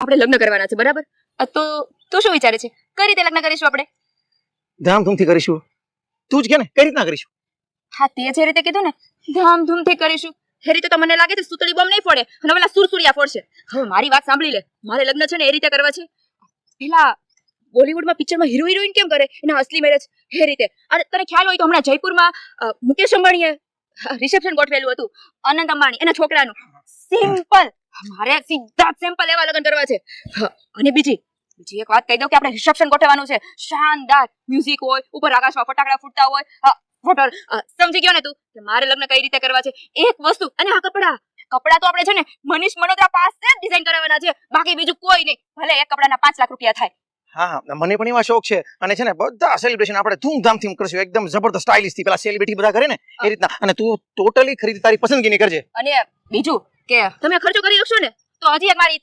આપણે લગ્ન કરવાના છે, બરાબર? તો તું શું વિચારે છે? કઈ રીતે લગ્ન કરીશું આપણે? ધામધૂમથી કરીશું. તું જ કે ને કઈ રીતના કરીશું? હા, તે જે રીતે કીધું ને, ધામધૂમથી કરીશું એ રીતે તો મને લાગે છે સુતળી બોમ્બ નહીં ફોડે અને પેલા સુરસુરિયા ફોડશે. હવે મારી વાત સાંભળી લે, મારે લગ્ન છે ને એ રીતે કરવા છે. પેલા બોલીવુડમાં પિક્ચરમાં હીરો હિરોઈન કેમ કરે એના અસલી મેરેજ એ રીતે. અને તને ખ્યાલ હોય તો હમણાં જયપુરમાં મુકેશ અંબાણીએ રિસેપ્શન ગોઠવેલું હતું અનંત અંબાણી એના છોકરાનું. સિમ્પલ, મારે સીધા સિમ્પલ એવા લગ્ન કરવા છે. અને બીજી એક વાત કહી દઉં કે આપણે રિસેપ્શન ગોઠવવાનું છે શાનદાર, મ્યુઝિક હોય, ઉપર આકાશમાં ફટાકડા ફૂટતા હોય. હોટલ સમજી ગયો ને તું કે મારે લગ્ન કઈ રીતે કરવા છે? એક વસ્તુ, અને આ કપડા તો આપણે છે ને મનીષ મનોત્રા પાસે ડિઝાઇન કરાવવાના છે, બાકી બીજું કોઈ નહીં. ભલે એક કપડાના 5 લાખ રૂપિયા થાય. હા, મને પણ એવા શોખ છે. અને છે ને બધા સેલિબ્રેશન આપણે ધૂમધામથી કરશું, એકદમ જબરદસ્ત સ્ટાઇલિશ થી, પેલા સેલિબ્રિટી બધા કરે ને એ રીતના. અને તું ટોટલી ખરીદી તારી પસંદગીની કરજે. અને બીજું કે તમે ખર્ચો કરી શકશો ને તો હજી એક મારી